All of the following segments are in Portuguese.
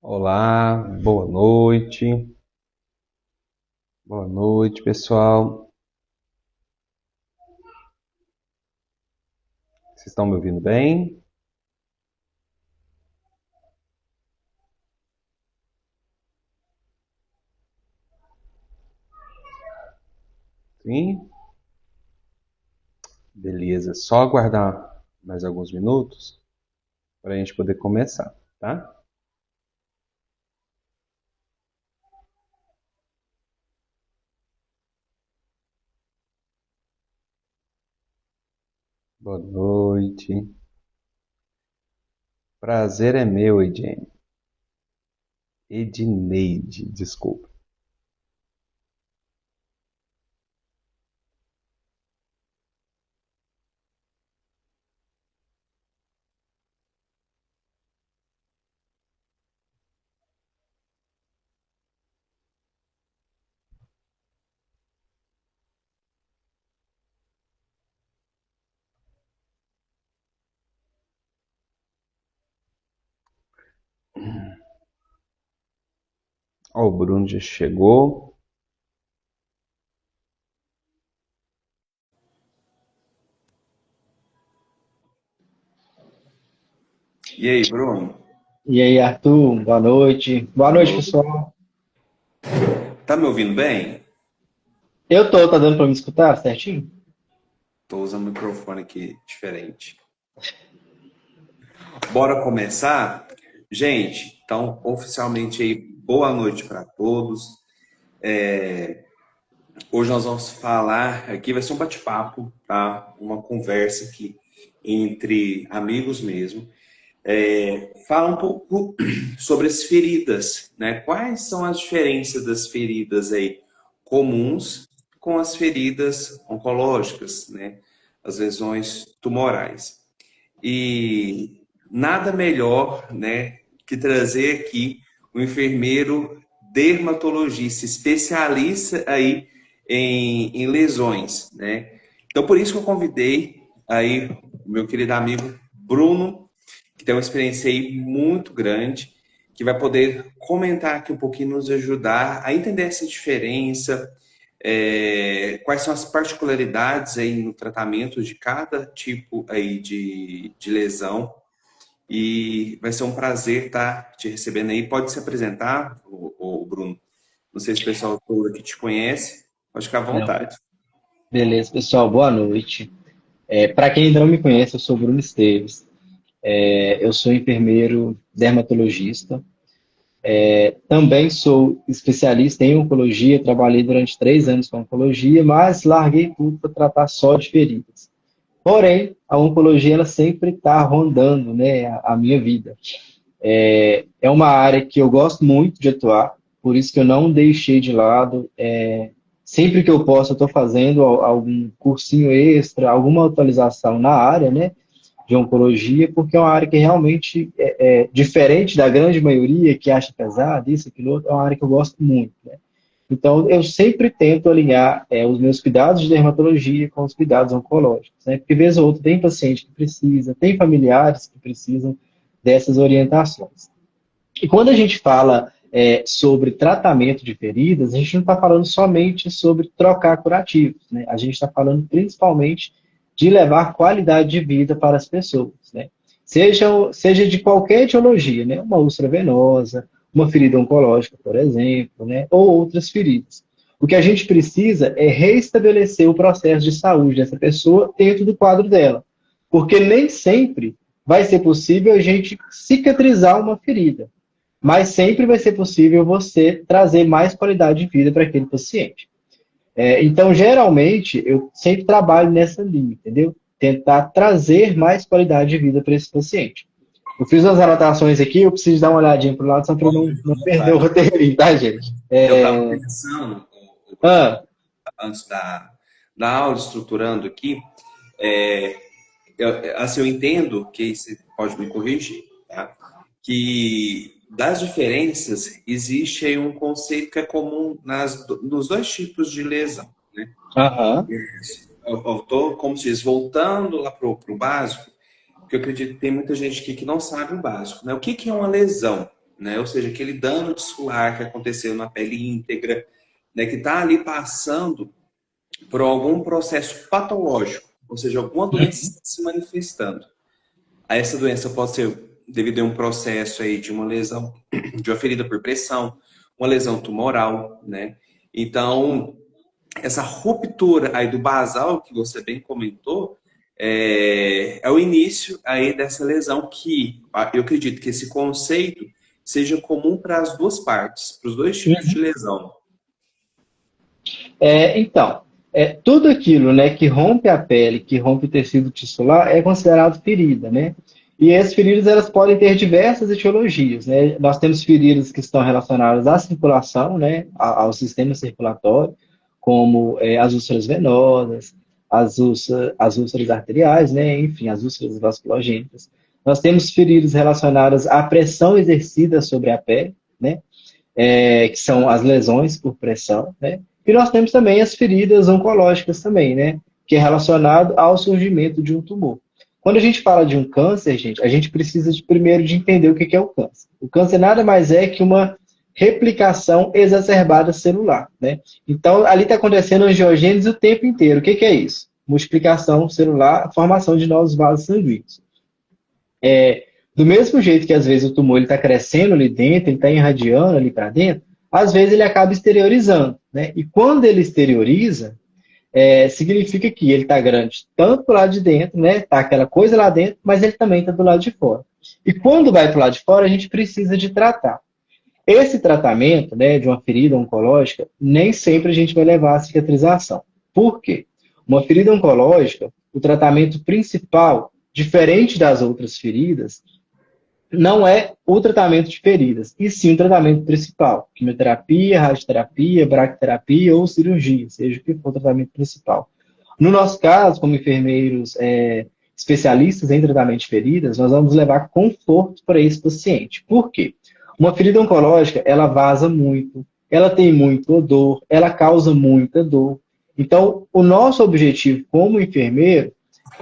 Olá, boa noite. Boa noite, pessoal. Vocês estão me ouvindo bem? Sim? Beleza. Só aguardar mais alguns minutos para a gente poder começar, tá? Boa noite. Prazer é meu, Edine. Edineide, desculpa. Ó, o Bruno já chegou. E aí, Bruno? E aí, Arthur, boa noite. Boa Boa noite, noite. pessoal. Tá me ouvindo bem? Tá dando para me escutar certinho? Tô usando um microfone aqui diferente. Bora começar? Gente, então, oficialmente aí, boa noite para todos. Hoje nós vamos falar aqui, vai ser um bate-papo, tá? Uma conversa aqui entre amigos mesmo. Fala um pouco sobre as feridas, né? Quais são as diferenças das feridas aí comuns com as feridas oncológicas, né? As lesões tumorais. E nada melhor, né, que trazer aqui um enfermeiro dermatologista, especialista aí em lesões, né? Então, por isso que eu convidei aí o meu querido amigo Bruno, que tem uma experiência aí muito grande, que vai poder comentar aqui um pouquinho, nos ajudar a entender essa diferença, quais são as particularidades aí no tratamento de cada tipo aí de lesão. E vai ser um prazer estar te recebendo aí. Pode se apresentar, o Bruno. Não sei se o pessoal todo aqui te conhece. Pode ficar à Não. vontade. Beleza, pessoal, boa noite. Para quem ainda não me conhece, eu sou Bruno Esteves. Eu sou enfermeiro dermatologista. Também sou especialista em oncologia. Trabalhei durante 3 anos com oncologia, mas larguei tudo para tratar só de feridas. Porém, a oncologia ela sempre está rondando, né, a minha vida. É uma área que eu gosto muito de atuar, por isso que eu não deixei de lado. Sempre que eu posso, eu estou fazendo algum cursinho extra, alguma atualização na área, né, de oncologia, porque é uma área que realmente é diferente da grande maioria que acha pesado, isso, aquilo outro, é uma área que eu gosto muito, né? Então, eu sempre tento alinhar os meus cuidados de dermatologia com os cuidados oncológicos, né? Porque, vez ou outra, tem paciente que precisa, tem familiares que precisam dessas orientações. E quando a gente fala sobre tratamento de feridas, a gente não está falando somente sobre trocar curativos, né? A gente está falando principalmente de levar qualidade de vida para as pessoas, né? Seja de qualquer etiologia, né? Uma úlcera venosa, uma ferida oncológica, por exemplo, né? Ou outras feridas. O que a gente precisa é reestabelecer o processo de saúde dessa pessoa dentro do quadro dela. Porque nem sempre vai ser possível a gente cicatrizar uma ferida, mas sempre vai ser possível você trazer mais qualidade de vida para aquele paciente. Então, geralmente, eu sempre trabalho nessa linha, entendeu? Tentar trazer mais qualidade de vida para esse paciente. Eu fiz umas anotações aqui, eu preciso dar uma olhadinha para o lado, só para eu Pode não ficar à perder o vontade. roteirinho, tá, gente? Eu estava pensando, o Bruno, Ah, antes da aula, estruturando aqui, assim, eu entendo que você pode me corrigir, tá? Que das diferenças, existe aí um conceito que é comum nos dois tipos de lesão, né? Aham. Eu estou, como se diz, voltando lá para o básico, porque eu acredito que tem muita gente aqui que não sabe o básico, né? O que é uma lesão? Né? Ou seja, aquele dano tissular que aconteceu na pele íntegra, né? Que está ali passando por algum processo patológico, ou seja, alguma doença está se manifestando. Aí essa doença pode ser devido a um processo aí de uma lesão, de uma ferida por pressão, uma lesão tumoral, né? Então, essa ruptura aí do basal que você bem comentou é o início aí dessa lesão que eu acredito que esse conceito seja comum para as duas partes, para os dois tipos de lesão. Então, tudo aquilo, né, que rompe a pele, que rompe o tecido tissular, é considerado ferida, né? E as feridas, elas podem ter diversas etiologias, né? Nós temos feridas que estão relacionadas à circulação, né, ao sistema circulatório, como as úlceras venosas, as úlceras arteriais, né, enfim, as úlceras vasculogênicas. Nós temos feridas relacionadas à pressão exercida sobre a pele, né? Que são as lesões por pressão, né? E nós temos também as feridas oncológicas também, né? Que é relacionado ao surgimento de um tumor. Quando a gente fala de um câncer, gente, a gente precisa primeiro de entender o que é o câncer. O câncer nada mais é que uma replicação exacerbada celular, né? Então, ali está acontecendo angiogênese o tempo inteiro. O que é isso? Multiplicação celular, formação de novos vasos sanguíneos. Do mesmo jeito que às vezes o tumor está crescendo ali dentro, ele está irradiando ali para dentro, às vezes ele acaba exteriorizando, né? E quando ele exterioriza, significa que ele está grande tanto do lado de dentro, né? Tá aquela coisa lá dentro, mas ele também está do lado de fora. E quando vai para o lado de fora, a gente precisa de tratar. Esse tratamento, né, de uma ferida oncológica, nem sempre a gente vai levar à cicatrização. Por quê? Uma ferida oncológica, o tratamento principal, diferente das outras feridas, não é o tratamento de feridas, e sim o tratamento principal. Quimioterapia, radioterapia, braquiterapia ou cirurgia, seja o que for o tratamento principal. No nosso caso, como enfermeiros especialistas em tratamento de feridas, nós vamos levar conforto para esse paciente. Por quê? Uma ferida oncológica, ela vaza muito, ela tem muito odor, ela causa muita dor. Então, o nosso objetivo como enfermeiro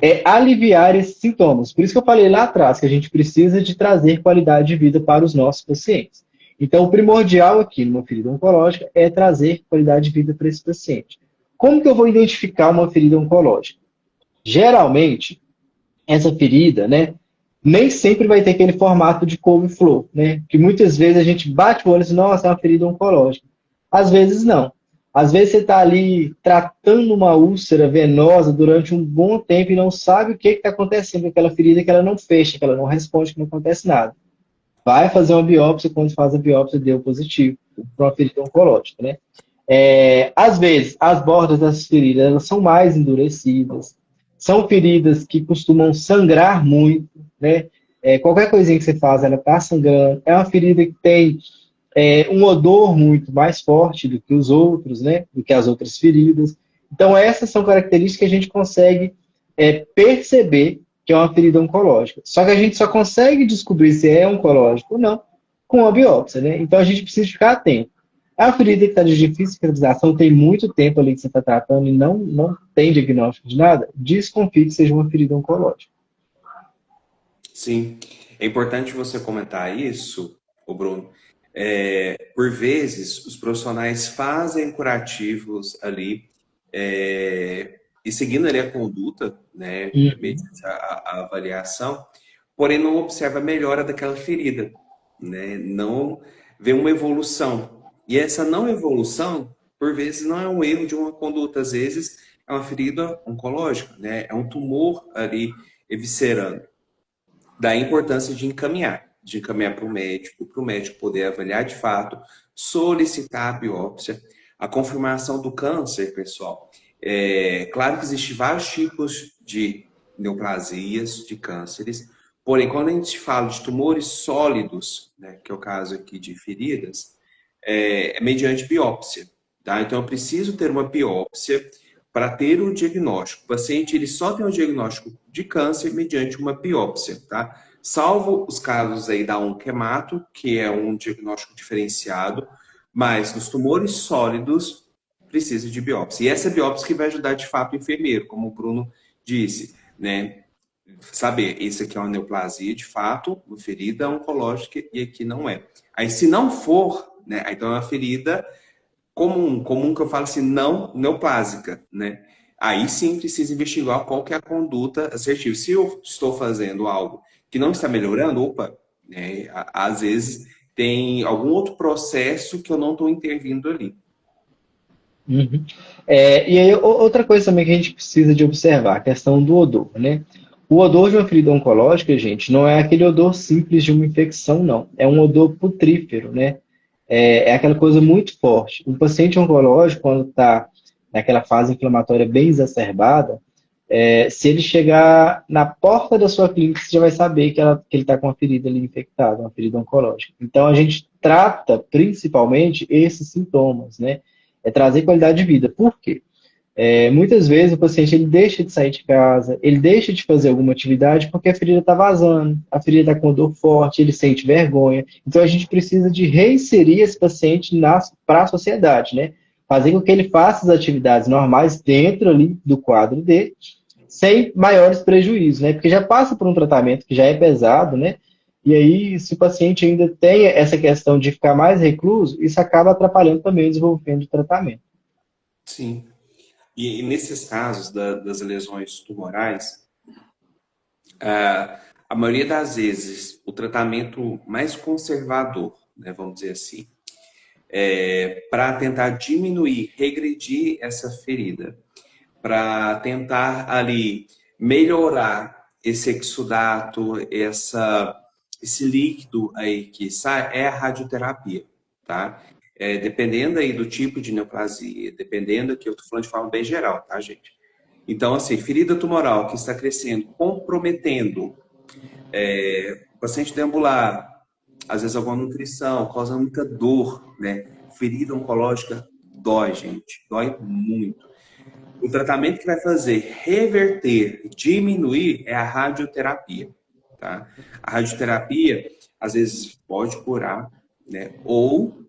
é aliviar esses sintomas. Por isso que eu falei lá atrás que a gente precisa de trazer qualidade de vida para os nossos pacientes. Então, o primordial aqui numa ferida oncológica é trazer qualidade de vida para esse paciente. Como que eu vou identificar uma ferida oncológica? Geralmente, essa ferida, né, nem sempre vai ter aquele formato de couve-flor, né? Que muitas vezes a gente bate o olho e diz, nossa, é uma ferida oncológica. Às vezes não. Às vezes você está ali tratando uma úlcera venosa durante um bom tempo e não sabe o que está acontecendo com aquela ferida, que ela não fecha, que ela não responde, que não acontece nada. Vai fazer uma biópsia, quando faz a biópsia deu positivo para uma ferida oncológica, né? Às vezes, as bordas das feridas elas são mais endurecidas, são feridas que costumam sangrar muito, né? Qualquer coisinha que você faz, ela está sangrando. É uma ferida que tem um odor muito mais forte do que os outros, né? Do que as outras feridas. Então, essas são características que a gente consegue perceber que é uma ferida oncológica. Só que a gente só consegue descobrir se é oncológico ou não com a biópsia, né? Então, a gente precisa ficar atento. A ferida que está de difícil cicatrização, tem muito tempo ali que você está tratando e não tem diagnóstico de nada, desconfie que seja uma ferida oncológica. Sim, é importante você comentar isso, o Bruno. Por vezes, os profissionais fazem curativos ali e seguindo ali a conduta, né, Uhum. mediante a avaliação, porém não observa a melhora daquela ferida, né, não vê uma evolução. E essa não evolução, por vezes, não é um erro de uma conduta, às vezes é uma ferida oncológica, né, é um tumor ali eviscerando. Da importância de encaminhar para o médico poder avaliar de fato, solicitar a biópsia, a confirmação do câncer, pessoal. Claro que existem vários tipos de neoplasias, de cânceres, porém, quando a gente fala de tumores sólidos, né, que é o caso aqui de feridas, mediante biópsia. Tá? Então, eu preciso ter uma biópsia para ter o diagnóstico. O paciente ele só tem o diagnóstico de câncer mediante uma biópsia, tá? salvo os casos aí da onquemato, que é um diagnóstico diferenciado, mas nos tumores sólidos precisa de biópsia. E essa biópsia que vai ajudar de fato o enfermeiro, como o Bruno disse, né? Saber, isso aqui é uma neoplasia de fato, uma ferida oncológica e aqui não é. Aí se não for, né? Então é uma ferida comum que eu falo assim, não neoplásica, né? Aí sim precisa investigar qual que é a conduta assertiva. Se eu estou fazendo algo que não está melhorando, opa, né? Às vezes tem algum outro processo que eu não estou intervindo ali. Uhum. E aí, outra coisa também que a gente precisa de observar, a questão do odor, né? O odor de uma ferida oncológica, gente, não é aquele odor simples de uma infecção, não. É um odor putrífero, né? É aquela coisa muito forte. O paciente oncológico, quando está naquela fase inflamatória bem exacerbada, se ele chegar na porta da sua clínica, você já vai saber que ele está com uma ferida ali infectada, uma ferida oncológica. Então, a gente trata principalmente esses sintomas, né? É trazer qualidade de vida. Por quê? Muitas vezes o paciente ele deixa de sair de casa, ele deixa de fazer alguma atividade porque a ferida está vazando, a ferida está com dor forte, ele sente vergonha. Então a gente precisa de reinserir esse paciente para a sociedade, né? Fazer com que ele faça as atividades normais dentro ali do quadro dele, sem maiores prejuízos, né? Porque já passa por um tratamento que já é pesado, né? E aí, se o paciente ainda tem essa questão de ficar mais recluso, isso acaba atrapalhando também o desenvolvimento do tratamento. Sim. E nesses casos das lesões tumorais, a maioria das vezes, o tratamento mais conservador, né, vamos dizer assim, para tentar diminuir, regredir essa ferida, para tentar ali melhorar esse exudato, esse líquido aí que sai, é a radioterapia, tá? Dependendo aí do tipo de neoplasia, dependendo aqui, eu estou falando de forma bem geral, tá, gente? Então, assim, ferida tumoral que está crescendo, comprometendo o paciente deambular, às vezes alguma nutrição, causando muita dor, né? Ferida oncológica dói, gente, dói muito. O tratamento que vai fazer reverter, diminuir, é a radioterapia, tá? A radioterapia, às vezes, pode curar, né? Ou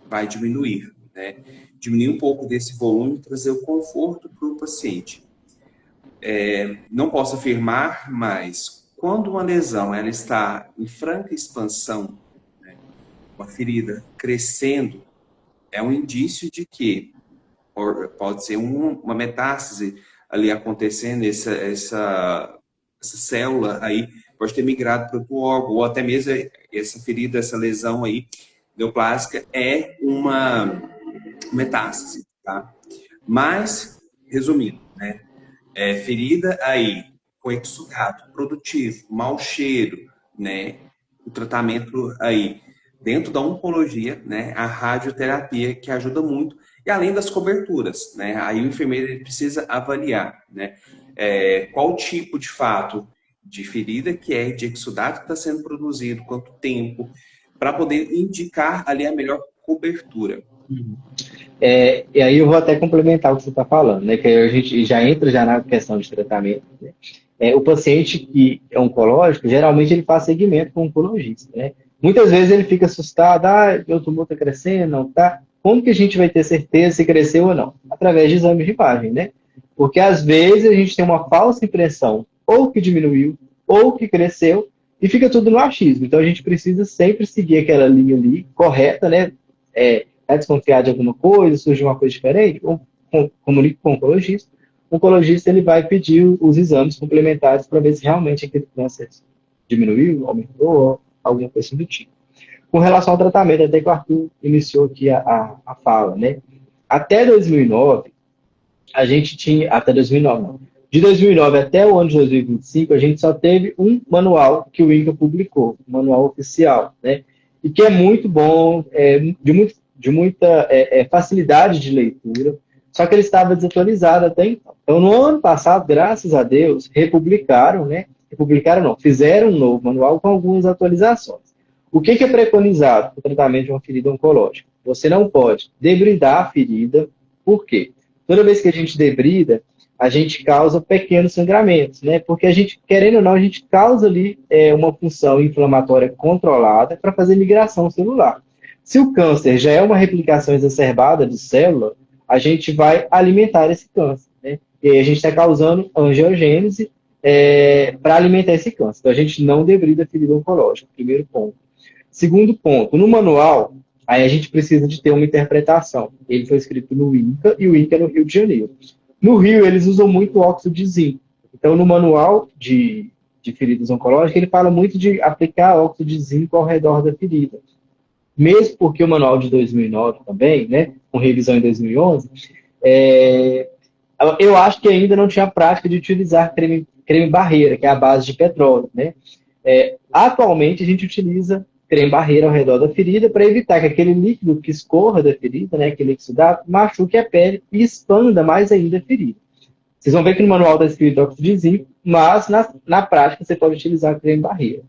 vai diminuir, né? Diminuir um pouco desse volume e trazer o conforto para o paciente. Não posso afirmar, mas quando uma lesão ela está em franca expansão, né? Uma ferida crescendo, é um indício de que pode ser uma metástase ali acontecendo, essa célula aí pode ter migrado para outro órgão, ou até mesmo essa ferida, essa lesão aí neoplásica é uma metástase, tá? Mas, resumindo, né? Ferida aí com exudato produtivo, mau cheiro, né? O tratamento aí dentro da oncologia, né? A radioterapia que ajuda muito e além das coberturas, né? Aí o enfermeiro ele precisa avaliar, né? Qual tipo de fato de ferida que é de exudato que está sendo produzido, quanto tempo, para poder indicar ali a melhor cobertura. E aí eu vou até complementar o que você está falando, né? Que aí a gente já entra já na questão de tratamento, né? O paciente que é oncológico, geralmente ele faz segmento com o oncologista, né? Muitas vezes ele fica assustado, meu tumor está crescendo, não tá? Como que a gente vai ter certeza se cresceu ou não? Através de exames de imagem, né? Porque às vezes a gente tem uma falsa impressão, ou que diminuiu, ou que cresceu, e fica tudo no achismo. Então a gente precisa sempre seguir aquela linha ali correta, né? Desconfiar de alguma coisa, surgiu uma coisa diferente, comunique com o oncologista. O oncologista ele vai pedir os exames complementares para ver se realmente aquele câncer diminuiu, aumentou, ou alguma coisa do tipo. Com relação ao tratamento, até que o Arthur iniciou aqui a fala, né? Até 2009, a gente tinha, até 2009, não. De 2009 até o ano de 2025, a gente só teve um manual que o INCA publicou, um manual oficial, né? E que é muito bom, de muita facilidade de leitura, só que ele estava desatualizado até então. Então, no ano passado, graças a Deus, republicaram, né? Republicaram não, fizeram um novo manual com algumas atualizações. O que é preconizado para o tratamento de uma ferida oncológica? Você não pode debridar a ferida, por quê? Toda vez que a gente debrida, a gente causa pequenos sangramentos, né? Porque a gente, querendo ou não, a gente causa ali uma função inflamatória controlada para fazer migração celular. Se o câncer já é uma replicação exacerbada de célula, a gente vai alimentar esse câncer, né? E aí a gente está causando angiogênese para alimentar esse câncer. Então a gente não debrida a ferida oncológica, primeiro ponto. Segundo ponto, no manual, aí a gente precisa de ter uma interpretação. Ele foi escrito no INCA e o INCA é no Rio de Janeiro. No Rio, eles usam muito óxido de zinco. Então, no manual de feridas oncológicas, ele fala muito de aplicar óxido de zinco ao redor da ferida. Mesmo porque o manual de 2009 também, né, com revisão em 2011, é, eu acho que ainda não tinha a prática de utilizar creme barreira, que é a base de petróleo, né? Atualmente, a gente utiliza creme barreira ao redor da ferida para evitar que aquele líquido que escorra da ferida, né, aquele exudado, machuque a pele e expanda mais ainda a ferida. Vocês vão ver que no manual está escrito óxido de zinco, mas na prática você pode utilizar creme barreira.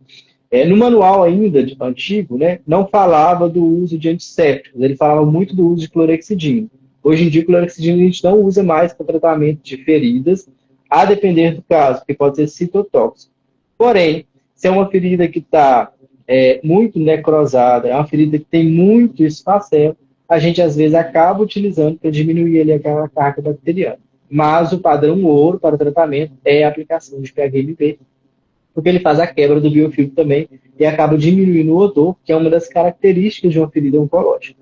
No manual ainda antigo, né, não falava do uso de antissépticos, ele falava muito do uso de clorexidina. Hoje em dia, clorexidina a gente não usa mais para tratamento de feridas, a depender do caso, que pode ser citotóxico. Porém, se é uma ferida que está muito necrosada, é uma ferida que tem muito esfacelo, a gente às vezes acaba utilizando para diminuir ali aquela carga bacteriana. Mas o padrão ouro para o tratamento é a aplicação de PHMP, porque ele faz a quebra do biofilme também e acaba diminuindo o odor, que é uma das características de uma ferida oncológica.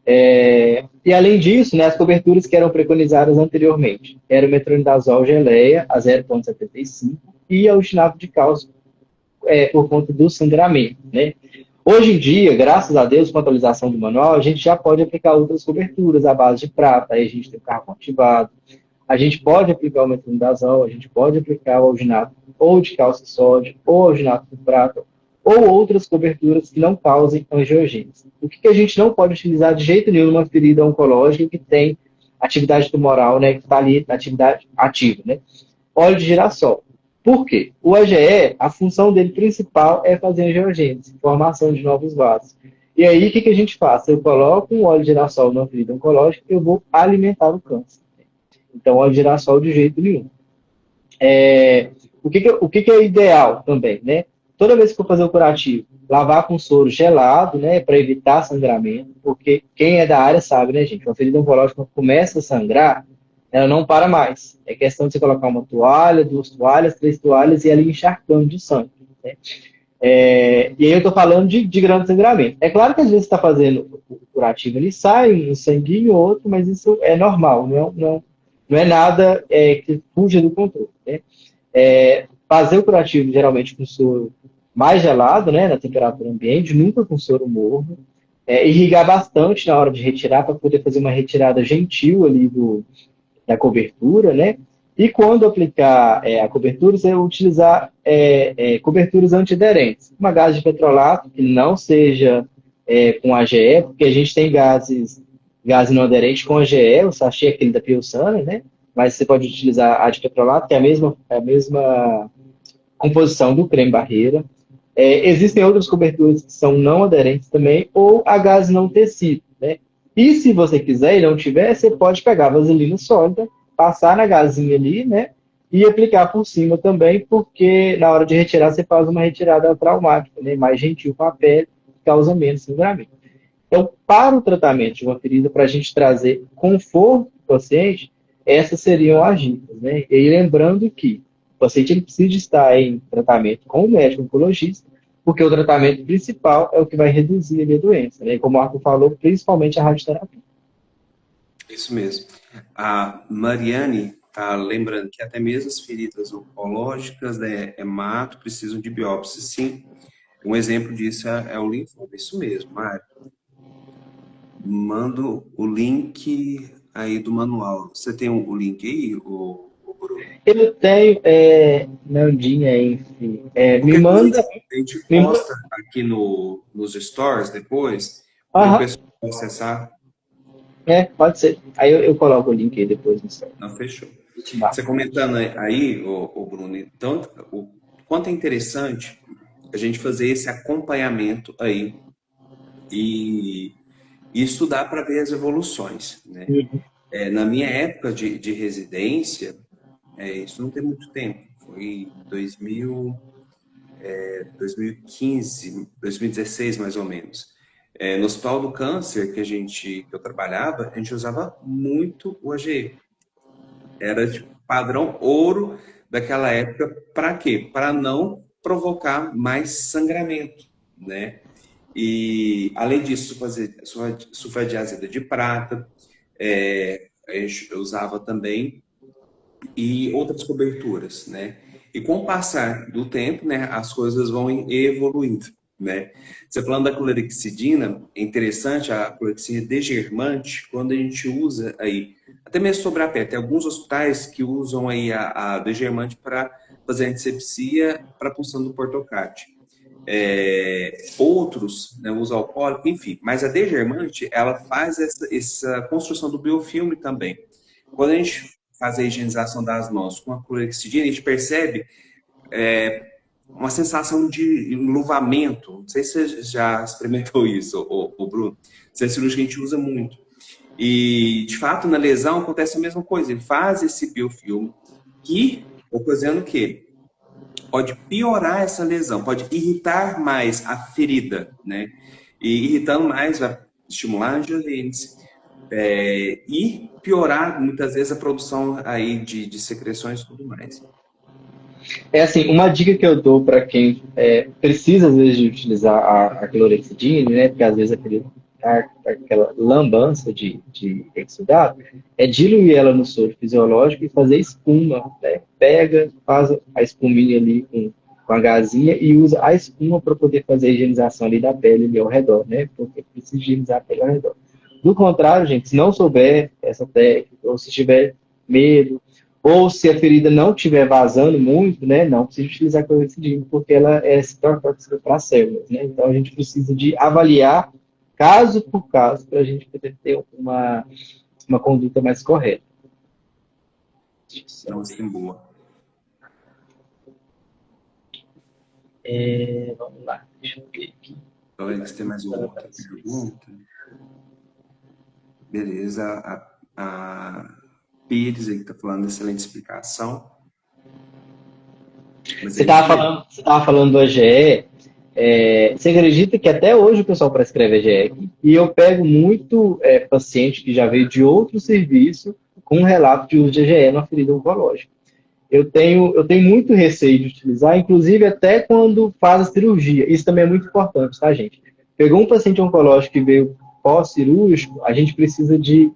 E além disso, né, as coberturas que eram preconizadas anteriormente eram o metronidazol geleia a 0,75 e a alginato de cálcio por conta do sangramento, né? Hoje em dia, graças a Deus, com a atualização do manual, a gente já pode aplicar outras coberturas à base de prata, aí a gente tem o carvão ativado, a gente pode aplicar o metronidazol, a gente pode aplicar o alginato ou de cálcio sódio, ou alginato de prata, ou outras coberturas que não causem angiogênese. O que a gente não pode utilizar de jeito nenhum numa ferida oncológica que tem atividade tumoral, né, que está ali na atividade ativa, né? Óleo de girassol. Por quê? O AGE, a função dele principal é fazer angiogênese, formação de novos vasos. E aí, o que a gente faz? Se eu coloco um óleo de girassol numa ferida oncológica, eu vou alimentar o câncer. Então, óleo de girassol de jeito nenhum. O que é ideal também, né? Toda vez que for fazer o curativo, lavar com soro gelado, né, para evitar sangramento, porque quem é da área sabe, né, gente? Uma ferida oncológica, quando começa a sangrar, ela não para mais. É questão de você colocar uma toalha, 2 toalhas, 3 toalhas e ela encharcando de sangue, né? E aí eu estou falando de grande sangramento. É claro que às vezes você está fazendo o curativo ali, sai um sanguinho ou outro, mas isso é normal, não é nada que fuja do controle, né? Fazer o curativo geralmente com soro mais gelado, né, na temperatura ambiente, nunca com soro morno. Irrigar bastante na hora de retirar para poder fazer uma retirada gentil ali da cobertura, né? E quando aplicar a cobertura, você vai utilizar coberturas antiaderentes. Uma gás de petrolato, que não seja com AGE, porque a gente tem gases não aderentes com AGE, o sachê aquele da Piosana, né? Mas você pode utilizar a de petrolato, que é a mesma composição do creme barreira. Existem outras coberturas que são não aderentes também, ou a gás não tecido, né? E se você quiser e não tiver, você pode pegar a vaselina sólida, passar na gazinha ali, né? E aplicar por cima também, porque na hora de retirar, você faz uma retirada traumática, né? Mais gentil com a pele, causa menos sangramento. Então, para o tratamento de uma ferida, para a gente trazer conforto para o paciente, essas seriam as dicas, né? E aí, lembrando que o paciente ele precisa estar em tratamento com o médico oncologista, porque o tratamento principal é o que vai reduzir a doença, né? E como o Marco falou, principalmente a radioterapia. Isso mesmo. A Mariane está lembrando que até mesmo as feridas oncológicas, né, hemato, precisam de biópsia. Sim, um exemplo disso é o linfoma. Isso mesmo, Mário. Mando o link aí do manual. Você tem o link aí, o Bruno? Eu tenho, Nandinha, enfim, me Qualquer coisa, manda... a gente Me, posta aqui nos stores depois, para o aham, pessoal acessar. pode ser. Aí eu coloco o link aí depois no site. Não, fechou. Te marco. Você comentando aí, o Bruno, então, o quanto é interessante a gente fazer esse acompanhamento aí e estudar para ver as evoluções, né? Uhum. Na minha época de residência, isso não tem muito tempo, foi 2015, 2016 mais ou menos. No Hospital do Câncer que eu trabalhava, a gente usava muito o AGE. Era tipo padrão ouro daquela época. Para quê? Para não provocar mais sangramento, né? E além disso, fazer sulfa de azeda de prata, eu usava também e outras coberturas, né? E com o passar do tempo, né, as coisas vão evoluindo, né? Você falando da clorexidina, é interessante a clorexidina degermante, quando a gente usa aí, até mesmo sobre a pele, tem alguns hospitais que usam aí a degermante para fazer antisepsia para a punção do portocate. Outros, né, uso alcoólico, enfim. Mas a degermante, ela faz essa construção do biofilme também. Quando a gente faz a higienização das mãos com a clorexidina, a gente percebe uma sensação de enluvamento. Não sei se você já experimentou isso, o Bruno. Isso é cirúrgico que a gente usa muito. E, de fato, na lesão acontece a mesma coisa. Ele faz esse biofilme que, ocasionando o quê? Pode piorar essa lesão, pode irritar mais a ferida, né? E irritando mais vai estimular a angiolítese e piorar muitas vezes a produção aí de secreções e tudo mais. É assim, uma dica que eu dou para quem precisa, às vezes, de utilizar a clorexidina, né? Porque às vezes aquela lambança de exudado, é diluir ela no soro fisiológico e fazer espuma, né? Pega, faz a espuminha ali com a gazinha e usa a espuma para poder fazer a higienização ali da pele ali ao redor, né? Porque precisa higienizar a pele ao redor. Do contrário, gente, se não souber essa técnica, ou se tiver medo, ou se a ferida não estiver vazando muito, né, não precisa utilizar clorexidina, porque ela é citotóxica para as células, né? Então a gente precisa de avaliar caso por caso para a gente poder ter uma conduta mais correta. Não, sim, boa. Vamos lá, deixa eu ver aqui. Talvez tem mais uma outra pergunta. Beleza, a Pires aí que está falando, excelente explicação. Você estava falando do AGE. Você acredita que até hoje o pessoal prescreve AGE? E eu pego muito paciente que já veio de outro serviço com um relato de uso de AGE na ferida oncológica. Eu tenho muito receio de utilizar, inclusive até quando faz a cirurgia. Isso também é muito importante, tá, gente? Pegou um paciente oncológico que veio pós-cirúrgico, a gente precisa de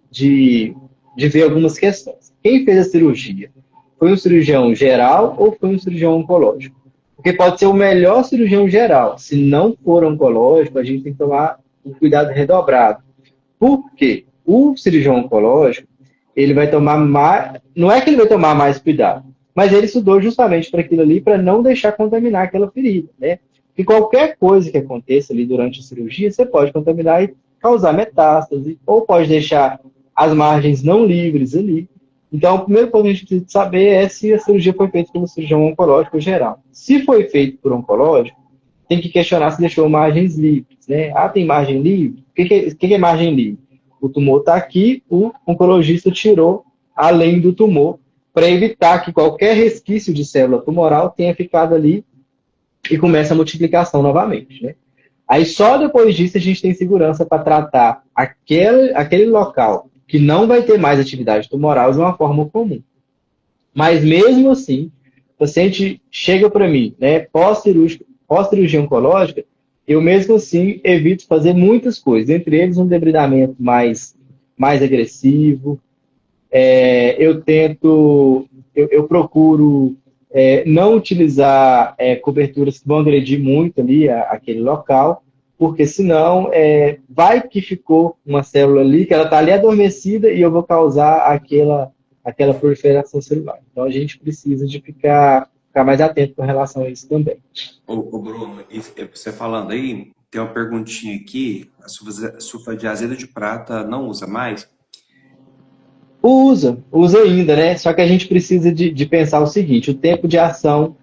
ver algumas questões. Quem fez a cirurgia? Foi um cirurgião geral ou foi um cirurgião oncológico? Porque pode ser o melhor cirurgião geral. Se não for oncológico, a gente tem que tomar um cuidado redobrado. Por quê? O cirurgião oncológico, ele vai tomar mais... Não é que ele vai tomar mais cuidado, mas ele estudou justamente para aquilo ali, para não deixar contaminar aquela ferida, né? E qualquer coisa que aconteça ali durante a cirurgia, você pode contaminar e causar metástase, ou pode deixar as margens não livres ali. Então, o primeiro ponto que a gente precisa saber é se a cirurgia foi feita pelo cirurgião oncológico geral. Se foi feito por oncológico, tem que questionar se deixou margens livres, né? Ah, tem margem livre? O que é margem livre? O tumor está aqui, o oncologista tirou além do tumor, para evitar que qualquer resquício de célula tumoral tenha ficado ali e comece a multiplicação novamente, né? Aí só depois disso a gente tem segurança para tratar aquele local que não vai ter mais atividade tumoral de uma forma comum. Mas mesmo assim, o paciente chega para mim, né, pós-cirurgia oncológica, eu mesmo assim evito fazer muitas coisas, entre eles um debridamento mais agressivo. Eu procuro não utilizar coberturas que vão agredir muito ali aquele local, porque senão vai que ficou uma célula ali, que ela está ali adormecida e eu vou causar aquela proliferação celular. Então a gente precisa de ficar mais atento com relação a isso também. Ô Bruno, você falando aí, tem uma perguntinha aqui, a sulfa de azeda de prata não usa mais? Usa ainda, né? Só que a gente precisa de pensar o seguinte, o tempo de ação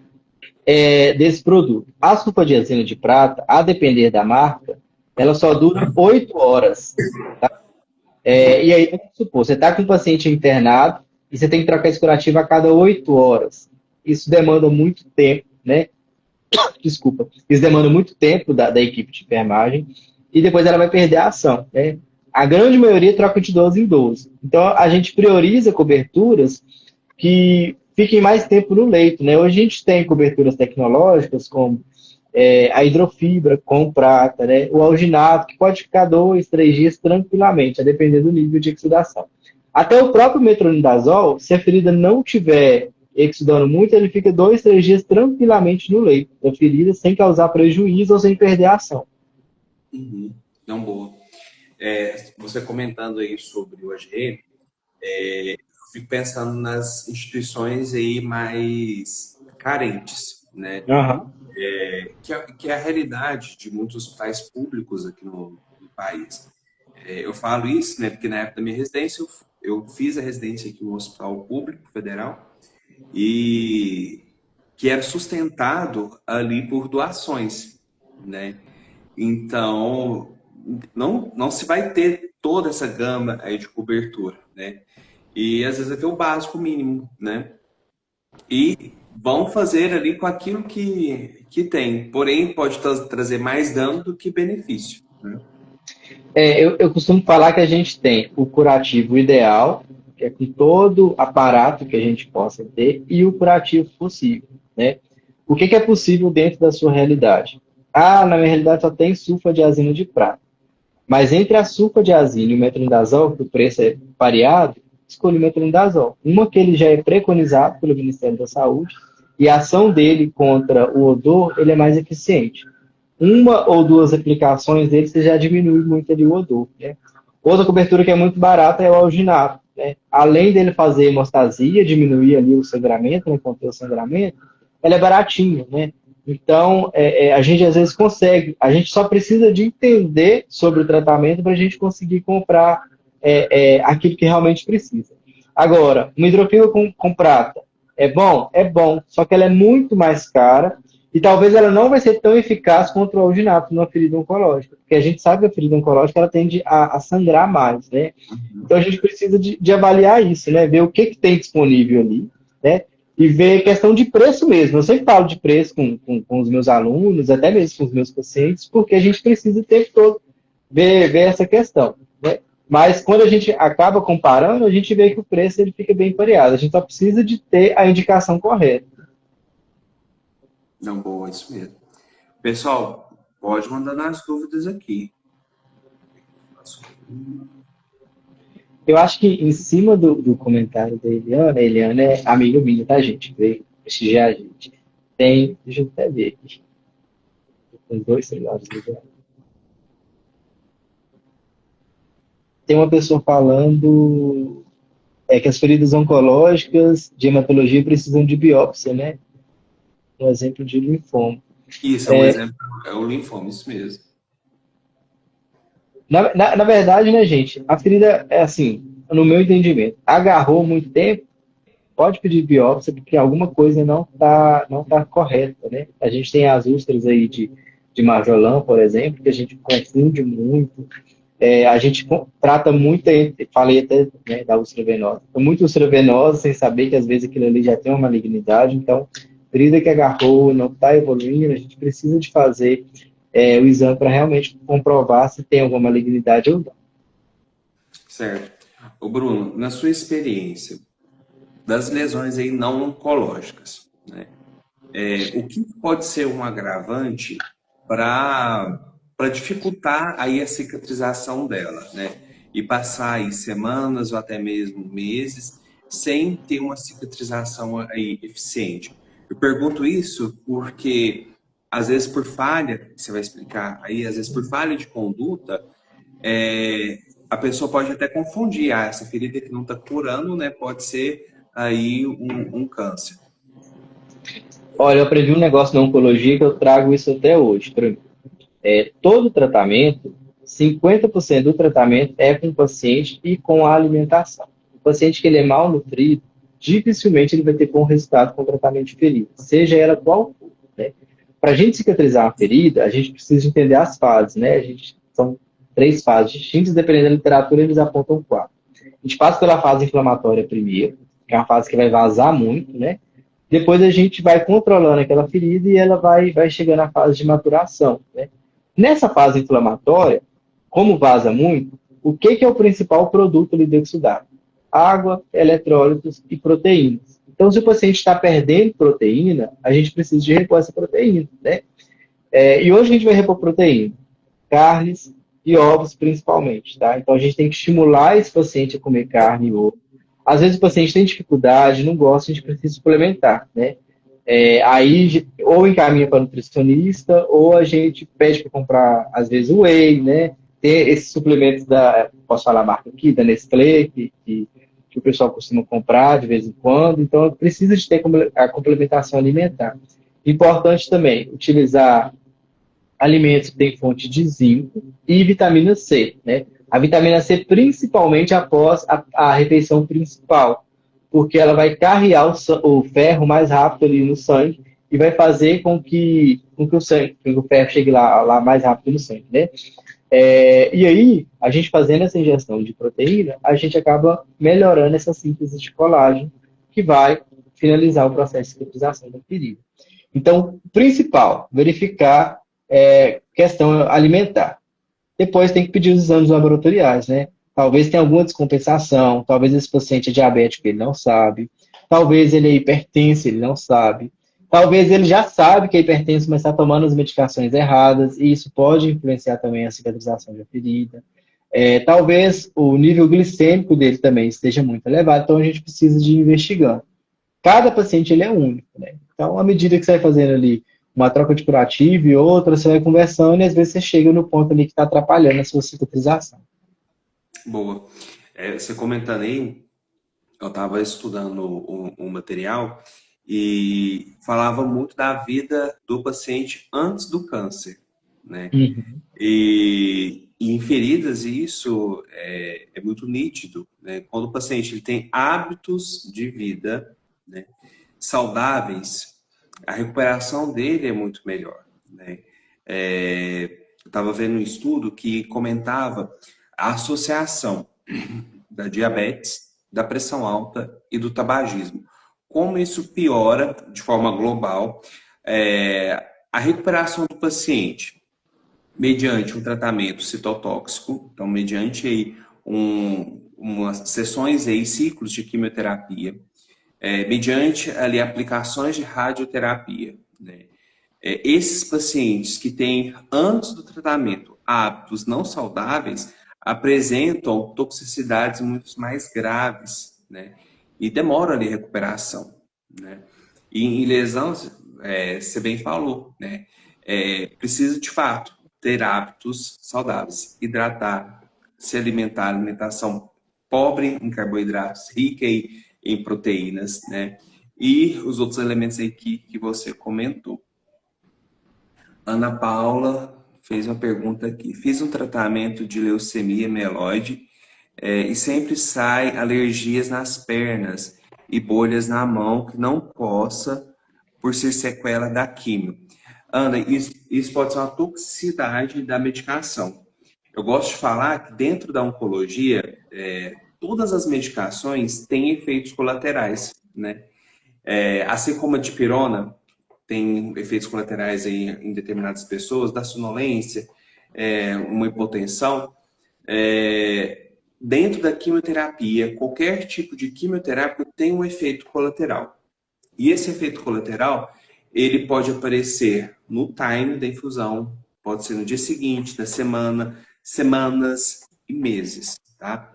desse produto. A sulfadiazina de prata, a depender da marca, ela só dura 8 horas. Tá? E aí, vamos supor, você está com um paciente internado, e você tem que trocar esse curativo a cada 8 horas. Isso demanda muito tempo, né? Desculpa. Isso demanda muito tempo da equipe de enfermagem e depois ela vai perder a ação, né? A grande maioria troca de 12 em 12. Então, a gente prioriza coberturas que fiquem mais tempo no leito, né? Hoje a gente tem coberturas tecnológicas como a hidrofibra com prata, né? O alginato, que pode ficar 2, 3 dias tranquilamente, a depender do nível de exudação. Até o próprio metronidazol, se a ferida não tiver exudando muito, ele fica 2, 3 dias tranquilamente no leito da ferida, sem causar prejuízo ou sem perder a ação. Uhum. Não, boa. Você comentando aí sobre o AGE, eu fico pensando nas instituições aí mais carentes, né? Uhum. Que é a realidade de muitos hospitais públicos aqui no país. Eu falo isso, né, porque na época da minha residência, eu fiz a residência aqui no Hospital Público Federal, e que era sustentado ali por doações, né? Então, não se vai ter toda essa gama aí de cobertura, né? E às vezes vai ter o básico mínimo, né? E vão fazer ali com aquilo que tem. Porém, pode trazer mais dano do que benefício, né? Eu costumo falar que a gente tem o curativo ideal, que é com todo aparato que a gente possa ter, e o curativo possível, né? O que é possível dentro da sua realidade? Ah, na minha realidade só tem sulfadiazina de prata. Mas entre a sulfadiazina e o metronidazol, que o preço é variado, escolhi o metronidazol. Uma que ele já é preconizado pelo Ministério da Saúde, e a ação dele contra o odor, ele é mais eficiente. Uma ou duas aplicações dele, você já diminui muito ali o odor, né? Outra cobertura que é muito barata é o alginato, né? Além dele fazer hemostasia, diminuir ali o sangramento, né, conter o sangramento, ela é baratinha, né? Então, a gente às vezes consegue, a gente só precisa de entender sobre o tratamento para a gente conseguir comprar aquilo que realmente precisa. Agora, uma hidrofila com prata é bom, só que ela é muito mais cara e talvez ela não vai ser tão eficaz contra o alginato numa ferida oncológica, porque a gente sabe que a ferida oncológica ela tende a sangrar mais, né? Então a gente precisa de avaliar isso, né? Ver o que tem disponível ali, né? E ver questão de preço mesmo. Eu sempre falo de preço com os meus alunos, até mesmo com os meus pacientes, porque a gente precisa o tempo todo ver essa questão, né? Mas quando a gente acaba comparando, a gente vê que o preço ele fica bem pareado. A gente só precisa de ter a indicação correta. Não, boa, isso mesmo. Pessoal, pode mandar nas dúvidas aqui. Eu acho que em cima do comentário da Eliana, a Eliana é amiga minha, tá, gente? Veio prestigiar a gente. Tem, deixa eu até ver aqui. Com 2 celulares ligados. Tem uma pessoa falando que as feridas oncológicas de hematologia precisam de biópsia, né? Um exemplo de linfoma. Isso, é um exemplo, é o linfoma, isso mesmo. Na verdade, né, gente, a ferida é assim, no meu entendimento, agarrou muito tempo, pode pedir biópsia, porque alguma coisa não tá correta, né? A gente tem as úlceras aí de Marjolão, por exemplo, que a gente confunde muito. A gente trata muito, falei até, né, da úlcera venosa, muito úlcera venosa, sem saber que às vezes aquilo ali já tem uma malignidade, então, ferida que agarrou, não está evoluindo, a gente precisa de fazer o exame para realmente comprovar se tem alguma malignidade ou não. Certo. Ô Bruno, na sua experiência das lesões aí não oncológicas, né? O que pode ser um agravante para dificultar aí a cicatrização dela, né? E passar aí semanas ou até mesmo meses sem ter uma cicatrização aí eficiente. Eu pergunto isso porque às vezes por falha, você vai explicar aí, às vezes por falha de conduta, a pessoa pode até confundir, essa ferida que não está curando, né? Pode ser aí um câncer. Olha, eu aprendi um negócio na oncologia que eu trago isso até hoje para mim. Todo tratamento, 50% do tratamento é com o paciente e com a alimentação. O paciente que ele é mal nutrido, dificilmente ele vai ter bom resultado com o tratamento de ferida, seja ela qual for, né? Para a gente cicatrizar uma ferida, a gente precisa entender as fases, né? São 3 fases distintas, dependendo da literatura, eles apontam 4. A gente passa pela fase inflamatória primeiro, que é uma fase que vai vazar muito, né? Depois a gente vai controlando aquela ferida e ela vai chegando à fase de maturação, né? Nessa fase inflamatória, como vaza muito, o que é o principal produto ali do exudato? Água, eletrólitos e proteínas. Então, se o paciente está perdendo proteína, a gente precisa de repor essa proteína, né? E hoje a gente vai repor proteína? Carnes e ovos principalmente, tá? Então a gente tem que estimular esse paciente a comer carne e ovo. Às vezes o paciente tem dificuldade, não gosta, a gente precisa suplementar, né? Aí ou encaminha para nutricionista ou a gente pede para comprar às vezes o whey, né? Tem esses suplementos posso falar a marca aqui, da Nestlé, que o pessoal costuma comprar de vez em quando. Então precisa de ter a complementação alimentar. Importante também utilizar alimentos que têm fonte de zinco e vitamina C, né? A vitamina C principalmente após a refeição principal, porque ela vai carrear o ferro mais rápido ali no sangue e vai fazer com que o ferro chegue lá mais rápido no sangue, né? E aí, a gente fazendo essa ingestão de proteína, a gente acaba melhorando essa síntese de colágeno, que vai finalizar o processo de cicatrização da ferida. Então, principal, verificar questão alimentar. Depois tem que pedir os exames laboratoriais, né? Talvez tenha alguma descompensação, talvez esse paciente é diabético, ele não sabe. Talvez ele é hipertenso, ele não sabe. Talvez ele já sabe que é hipertenso, mas está tomando as medicações erradas, e isso pode influenciar também a cicatrização da ferida. Talvez o nível glicêmico dele também esteja muito elevado, então a gente precisa de ir investigando. Cada paciente ele é único, né? Então, à medida que você vai fazendo ali uma troca de curativo e outra, você vai conversando e às vezes você chega no ponto ali que está atrapalhando a sua cicatrização. Boa. Você comentando aí, eu estava estudando um material e falava muito da vida do paciente antes do câncer, né? Uhum. E em feridas isso é muito nítido, né? Quando o paciente ele tem hábitos de vida, né, saudáveis, a recuperação dele é muito melhor, né? Eu estava vendo um estudo que comentava a associação da diabetes, da pressão alta e do tabagismo. Como isso piora de forma global a recuperação do paciente mediante um tratamento citotóxico, então mediante aí umas sessões aí, ciclos de quimioterapia, mediante ali aplicações de radioterapia, né? Esses pacientes que têm, antes do tratamento, hábitos não saudáveis, apresentam toxicidades muito mais graves, né? E demoram ali a recuperação, né? E em lesão, você bem falou, né? Precisa, de fato, ter hábitos saudáveis, hidratar, se alimentar, alimentação pobre em carboidratos, rica em proteínas, né? E os outros elementos aí que você comentou. Ana Paula fez uma pergunta aqui. Fiz um tratamento de leucemia mieloide e sempre sai alergias nas pernas e bolhas na mão que não possa por ser sequela da quimio. Ana, isso pode ser uma toxicidade da medicação. Eu gosto de falar que dentro da oncologia, todas as medicações têm efeitos colaterais, né? Assim como a dipirona tem efeitos colaterais aí em determinadas pessoas, da sonolência, uma hipotensão. Dentro da quimioterapia, qualquer tipo de quimioterapia tem um efeito colateral. E esse efeito colateral, ele pode aparecer no time da infusão, pode ser no dia seguinte, na semana, semanas e meses, tá?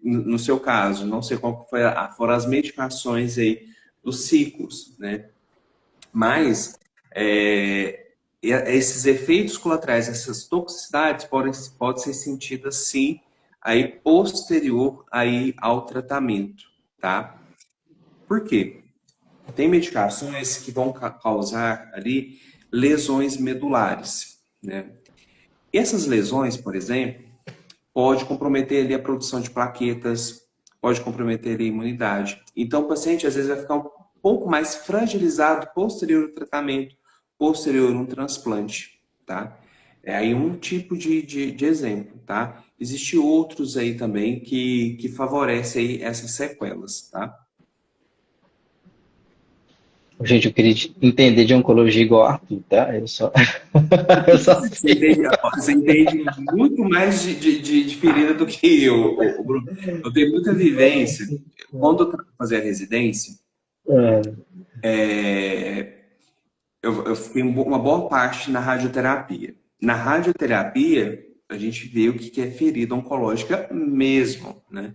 No seu caso, não sei qual foram as medicações aí dos ciclos, né? Mas esses efeitos colaterais, essas toxicidades podem ser sentidas sim aí posterior aí ao tratamento, tá? Por quê? Tem medicações que vão causar ali lesões medulares, né? E essas lesões, por exemplo, pode comprometer ali a produção de plaquetas, pode comprometer ali a imunidade. Então o paciente às vezes vai ficar um pouco mais fragilizado posterior ao tratamento, posterior a um transplante, tá? É aí um tipo de exemplo, tá? Existem outros aí também que favorecem aí essas sequelas, tá? Gente, eu queria entender de oncologia igual a Arthur, tá? Eu só, eu só sei. Você entende muito mais de ferida do que eu, Bruno. Eu tenho muita vivência. Quando eu fazia residência, É, eu fiquei uma boa parte na radioterapia. Na radioterapia, a gente vê o que é ferida oncológica mesmo, né?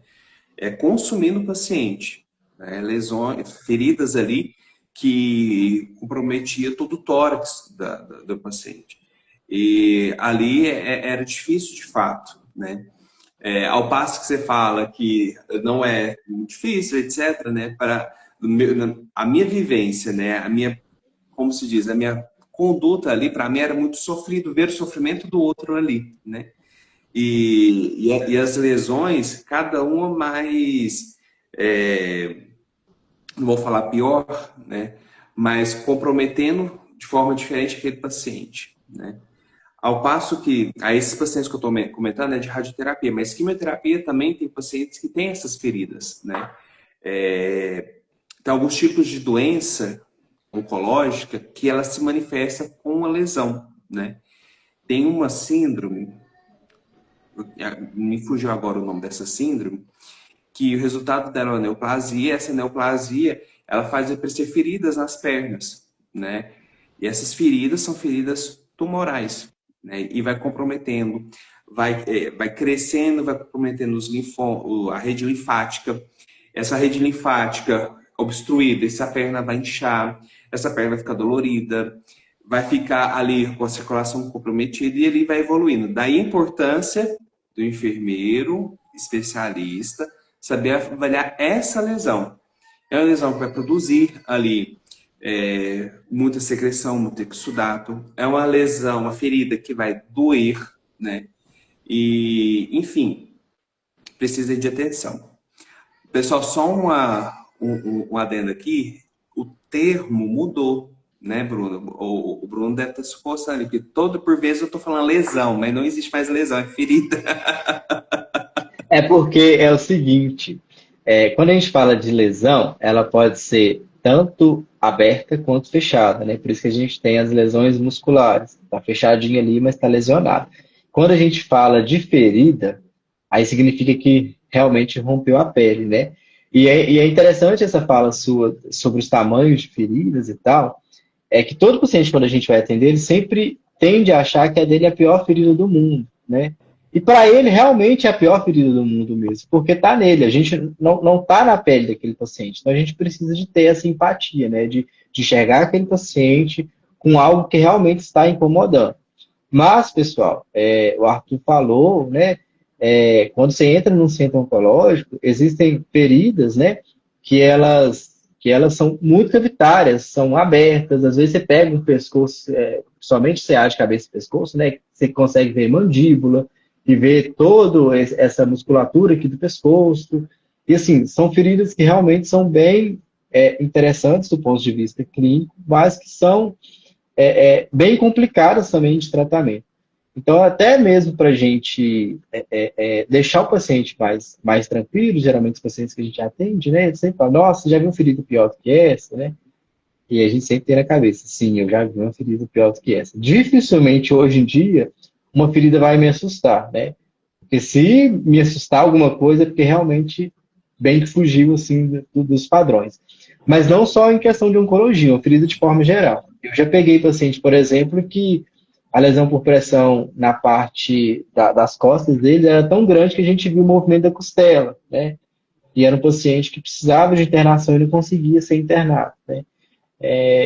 É consumindo o paciente, né? Lesões, feridas ali que comprometia todo o tórax do paciente. E ali era difícil de fato, né? Ao passo que você fala que não é difícil, etc., né? Para a minha vivência, né? A minha, como se diz, a minha conduta ali, para mim era muito sofrido ver o sofrimento do outro ali, né? E as lesões, cada uma mais, não vou falar pior, né? Mas comprometendo de forma diferente aquele paciente, né? Ao passo que, a esses pacientes que eu estou comentando é de radioterapia, mas quimioterapia também tem pacientes que têm essas feridas, né? Tem alguns tipos de doença oncológica que ela se manifesta com uma lesão, né? Tem uma síndrome, me fugiu agora o nome dessa síndrome, que o resultado dela é uma neoplasia, essa neoplasia, ela faz aparecer feridas nas pernas, né? E essas feridas são feridas tumorais, né? E vai comprometendo, vai crescendo, vai comprometendo a rede linfática. Essa rede linfática obstruída, essa perna vai inchar, essa perna vai ficar dolorida, vai ficar ali com a circulação comprometida e ele vai evoluindo. Daí a importância do enfermeiro especialista saber avaliar essa lesão. É uma lesão que vai produzir ali muita secreção, muito exudato. É uma lesão, uma ferida que vai doer, né? E, enfim, precisa de atenção. Pessoal, só um adendo aqui. O termo mudou, né, Bruno? O Bruno deve estar se forçando ali, porque por vezes eu estou falando lesão, mas não existe mais lesão, é ferida. é porque é o seguinte, quando a gente fala de lesão, ela pode ser tanto aberta quanto fechada, né? Por isso que a gente tem as lesões musculares. Tá fechadinho ali, mas está lesionado. Quando a gente fala de ferida, aí significa que realmente rompeu a pele, né? E é interessante essa fala sua sobre os tamanhos de feridas e tal, é que todo paciente, quando a gente vai atender, ele sempre tende a achar que a dele é a pior ferida do mundo, né? E para ele, realmente é a pior ferida do mundo mesmo, porque está nele, a gente não está na pele daquele paciente. Então a gente precisa de ter essa empatia, né? De enxergar aquele paciente com algo que realmente está incomodando. Mas, pessoal, o Arthur falou, né? Quando você entra num centro oncológico, existem feridas, né? Que elas são muito cavitárias, são abertas. Às vezes você pega um pescoço, somente você acha cabeça e pescoço, né? Você consegue ver mandíbula e ver toda essa musculatura aqui do pescoço. E assim, são feridas que realmente são bem interessantes do ponto de vista clínico, mas que são bem complicadas também de tratamento. Então, até mesmo para a gente deixar o paciente mais tranquilo, geralmente os pacientes que a gente atende, né? Sempre fala, nossa, já viu uma ferida pior do que essa, né? E a gente sempre tem na cabeça, sim, eu já vi uma ferida pior do que essa. Dificilmente, hoje em dia, uma ferida vai me assustar, né? Porque se me assustar alguma coisa, é porque realmente bem que fugiu, assim, dos padrões. Mas não só em questão de oncologia, uma ferida de forma geral. Eu já peguei paciente, por exemplo, que a lesão por pressão na parte das costas dele era tão grande que a gente viu o movimento da costela, né? E era um paciente que precisava de internação e não conseguia ser internado, né?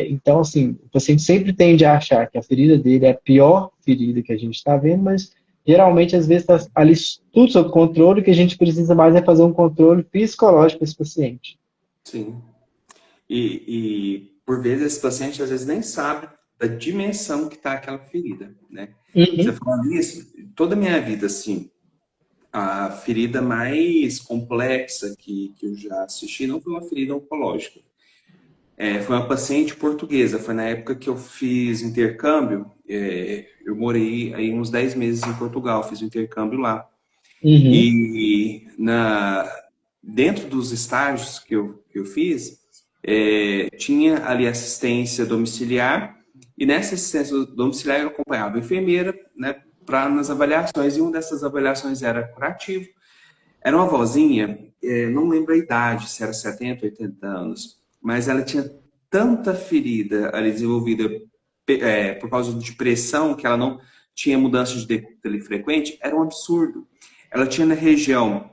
Então, assim, o paciente sempre tende a achar que a ferida dele é a pior ferida que a gente está vendo, mas geralmente, às vezes, está ali tudo sob controle, o que a gente precisa mais é fazer um controle psicológico para esse paciente. Sim. Por vezes esse paciente às vezes nem sabe da dimensão que está aquela ferida, né? Você Uhum. falando isso, toda a minha vida, assim, a ferida mais complexa que eu já assisti não foi uma ferida oncológica. Foi uma paciente portuguesa. Foi na época que eu fiz intercâmbio. eu morei aí uns 10 meses em Portugal, fiz um intercâmbio lá. Uhum. E dentro dos estágios que eu fiz, tinha ali assistência domiciliar, e nessa assistência domiciliar eu acompanhava a enfermeira, né, nas avaliações, e uma dessas avaliações era curativo. Era uma vozinha, não lembro a idade, se era 70, 80 anos, mas ela tinha tanta ferida ali desenvolvida por causa de pressão, que ela não tinha mudança de decúbito ali frequente, era um absurdo. Ela tinha na região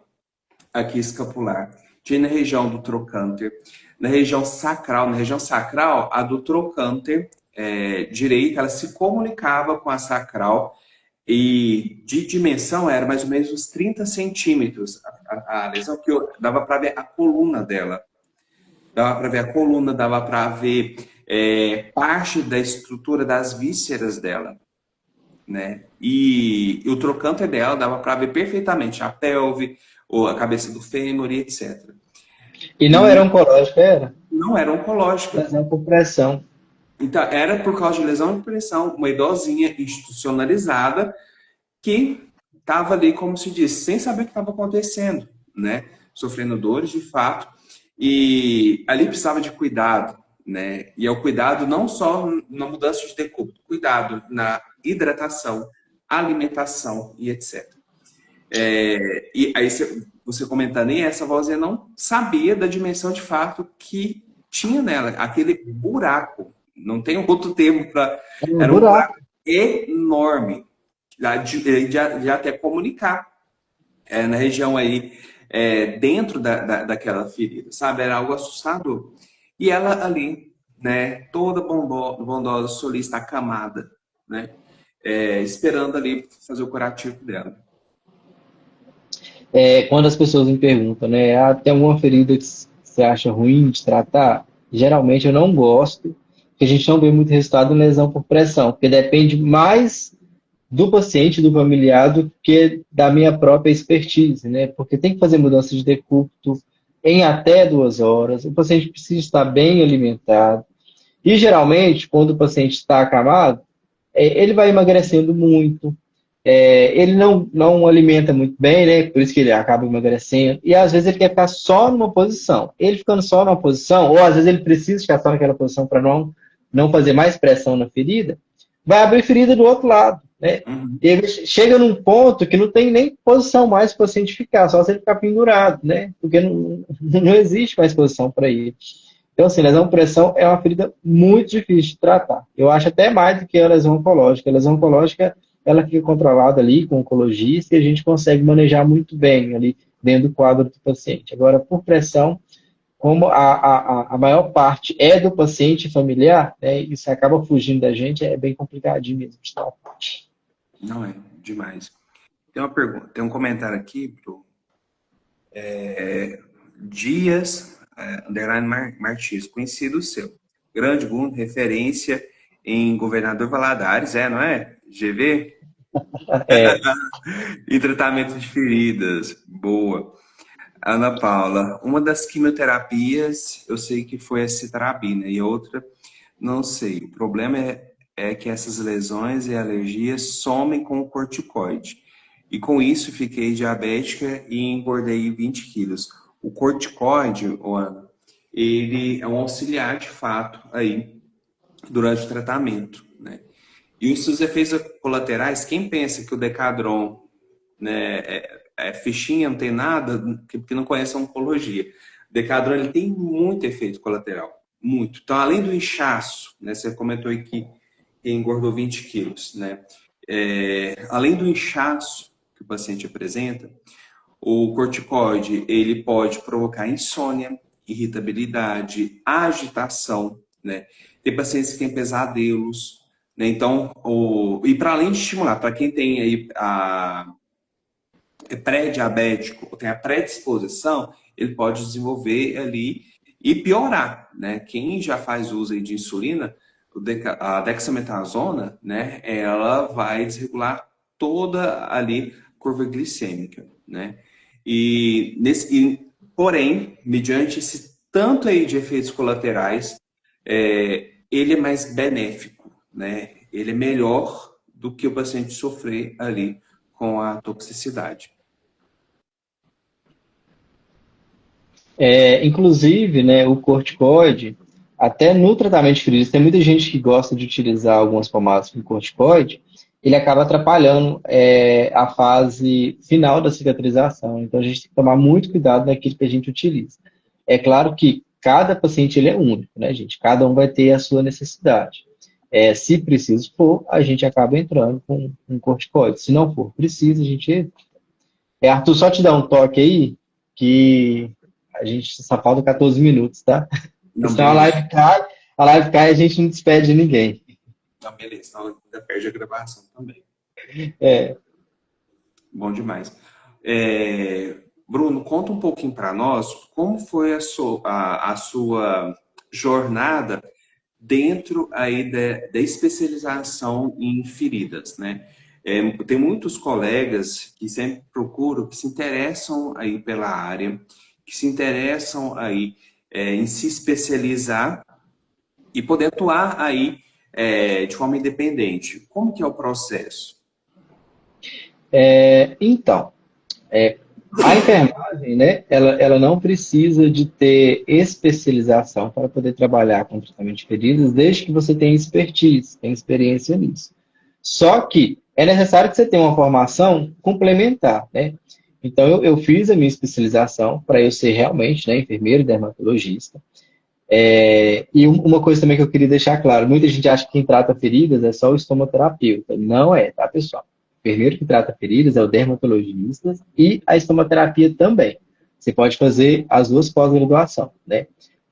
aqui escapular, tinha na região do trocânter, na região sacral, a do trocânter direita, ela se comunicava com a sacral, e de dimensão era mais ou menos uns 30 centímetros a lesão, que dava para ver a coluna dela. Dava para ver a coluna, dava para ver parte da estrutura das vísceras dela, né? E o trocânter dela dava para ver perfeitamente a pelve, ou a cabeça do fêmur e etc. E não era E oncológica, era não era oncológica. lesão por pressão. Então, era por causa de lesão de pressão, uma idosinha institucionalizada que estava ali, como se diz, sem saber o que estava acontecendo, né? Sofrendo dores de fato. E ali precisava de cuidado, né? E é o cuidado não só na mudança de decúbito, cuidado na hidratação, alimentação e etc. E aí você comentando, e essa vozinha não sabia da dimensão de fato que tinha nela, aquele buraco. Não tem outro termo para. É um Era um buraco. buraco enorme, de até comunicar na região aí, dentro daquela ferida, sabe? Era algo assustador. E ela ali, né, toda bondosa, solista, acamada, né? Esperando ali fazer o curativo dela. Quando as pessoas me perguntam, né, tem alguma ferida que você acha ruim de tratar? Geralmente eu não gosto, porque a gente não vê muito resultado em lesão por pressão, porque depende mais do paciente, do familiar, do que da minha própria expertise, né? Porque tem que fazer mudança de decúbito em até 2 horas, o paciente precisa estar bem alimentado, e geralmente, quando o paciente está acamado, ele vai emagrecendo muito, ele não alimenta muito bem, né? Por isso que ele acaba emagrecendo. E às vezes ele quer ficar só numa posição. Ele ficando só numa posição, ou às vezes ele precisa ficar só naquela posição para não fazer mais pressão na ferida, vai abrir ferida do outro lado, né? Uhum. E ele chega num ponto que não tem nem posição mais para o paciente ficar, só se ele ficar pendurado, né? Porque não existe mais posição para ele. Então, assim, lesão por pressão é uma ferida muito difícil de tratar. Eu acho até mais do que a lesão oncológica. A lesão oncológica, ela fica controlada ali com o oncologista e a gente consegue manejar muito bem ali dentro do quadro do paciente. Agora, por pressão, como a maior parte é do paciente familiar, né, isso acaba fugindo da gente, é bem complicadinho mesmo de tratar. Não é demais. Tem uma pergunta, tem um comentário aqui, pro Dias underline Martins, conhecido seu. Grande Bruno, referência em Governador Valadares, não é? GV? É, E tratamento de feridas. Boa. Ana Paula, uma das quimioterapias, eu sei que foi a citarabina, e outra, não sei. O problema é que essas lesões e alergias somem com o corticoide. E com isso fiquei diabética e engordei 20 quilos. O corticoide, Ana, ele é um auxiliar de fato aí durante o tratamento, né? E os seus efeitos colaterais, quem pensa que o Decadron, né, é fichinha, não tem nada, porque não conhece a oncologia. O Decadron, ele tem muito efeito colateral, muito. Então, além do inchaço, né, você comentou aí que engordou 20 quilos, né? Além do inchaço que o paciente apresenta, o corticoide, ele pode provocar insônia, irritabilidade, agitação, né? Tem pacientes que têm pesadelos, né? Então, e para além de estimular, para quem tem aí é pré-diabético, ou tem a predisposição, ele pode desenvolver ali e piorar, né? Quem já faz uso aí de insulina, a dexametasona, né? Ela vai desregular toda ali a curva glicêmica, né? Porém, mediante esse tanto aí de efeitos colaterais, ele é mais benéfico, né? Ele é melhor do que o paciente sofrer ali com a toxicidade. Inclusive, né, o corticoide, até no tratamento de ferida, tem muita gente que gosta de utilizar algumas pomadas com corticoide, ele acaba atrapalhando a fase final da cicatrização. Então, a gente tem que tomar muito cuidado naquilo que a gente utiliza. É claro que cada paciente ele é único, né, gente? Cada um vai ter a sua necessidade. Se preciso for, a gente acaba entrando com um corticoide. Se não for preciso, a gente... Arthur, só te dar um toque aí, que a gente só falta 14 minutos, tá? Não, Senão beleza. a live cai e a gente não despede de ninguém. Não, beleza. Então, ainda perde a gravação também. É, Bom demais. Bruno, conta um pouquinho para nós como foi a sua jornada dentro aí da especialização em feridas, né? Tem muitos colegas que sempre procuram, que se interessam aí pela área, que se interessam aí em se especializar e poder atuar aí de forma independente. Como que é o processo? então, a enfermagem, né, ela não precisa de ter especialização para poder trabalhar com tratamento de feridas, desde que você tenha expertise, tenha experiência nisso. Só que é necessário que você tenha uma formação complementar, né? Então, eu fiz a minha especialização para eu ser realmente, né, enfermeiro e dermatologista. E uma coisa também que eu queria deixar claro, muita gente acha que quem trata feridas é só o estomoterapeuta. Não é, tá, pessoal? O enfermeiro que trata feridas é o dermatologista e a estomoterapia também. Você pode fazer as duas pós-graduação, né?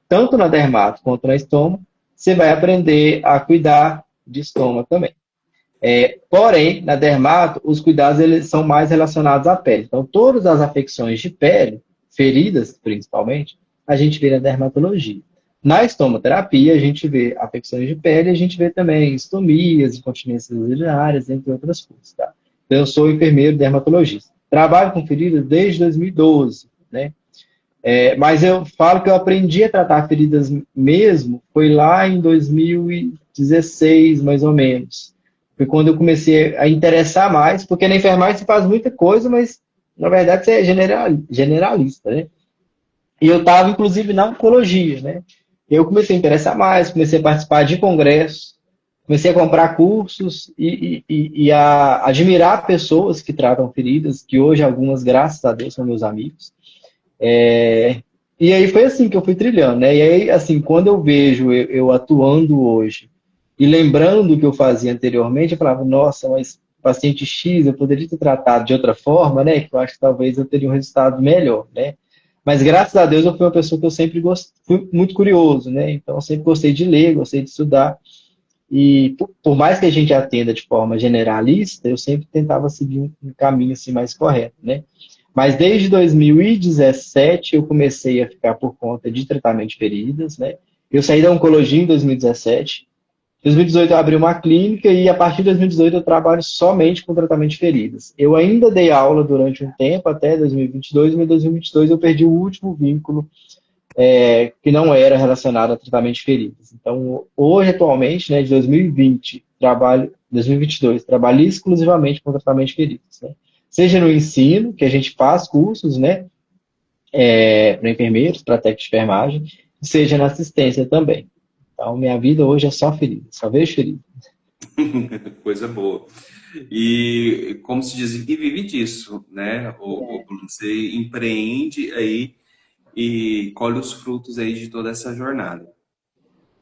Tanto na dermato quanto na estoma, você vai aprender a cuidar de estoma também. Porém, na dermato, os cuidados eles são mais relacionados à pele. Então, todas as afecções de pele, feridas principalmente, a gente vê na dermatologia. Na estomoterapia, a gente vê afecções de pele, a gente vê também estomias, incontinências urinárias, entre outras coisas. Tá? Então, eu sou enfermeiro dermatologista. Trabalho com feridas desde 2012, né? Mas eu falo que eu aprendi a tratar feridas mesmo, foi lá em 2016, mais ou menos. Foi quando eu comecei a interessar mais, porque na enfermagem você faz muita coisa, mas na verdade você é generalista, né? E eu estava, inclusive, na oncologia, né? Eu comecei a interessar mais, comecei a participar de congressos, comecei a comprar cursos e a admirar pessoas que tratam feridas, que hoje algumas, graças a Deus, são meus amigos. E aí foi assim que eu fui trilhando, né? E aí, assim, quando eu vejo eu atuando hoje e lembrando o que eu fazia anteriormente, eu falava, nossa, mas paciente X eu poderia ter tratado de outra forma, né? Que eu acho que talvez eu teria um resultado melhor, né? Mas graças a Deus eu fui uma pessoa que eu sempre fui muito curioso, né? Então eu sempre gostei de ler, gostei de estudar. E por mais que a gente atenda de forma generalista, eu sempre tentava seguir um caminho assim mais correto, né? Mas desde 2017 eu comecei a ficar por conta de tratamento de feridas, né? Eu saí da oncologia em 2017. Em 2018 eu abri uma clínica e a partir de 2018 eu trabalho somente com tratamento de feridas. Eu ainda dei aula durante um tempo, até 2022, mas em 2022 eu perdi o último vínculo que não era relacionado a tratamento de feridas. Então, hoje, atualmente, né, de 2020, 2022, trabalho exclusivamente com tratamento de feridas. Né? Seja no ensino, que a gente faz cursos, né, para enfermeiros, para técnicos de enfermagem, seja na assistência também. Então, minha vida hoje é só ferida, só vejo ferida. Coisa boa. E como se diz, e vive disso, né? O Bruno, você empreende aí e colhe os frutos aí de toda essa jornada.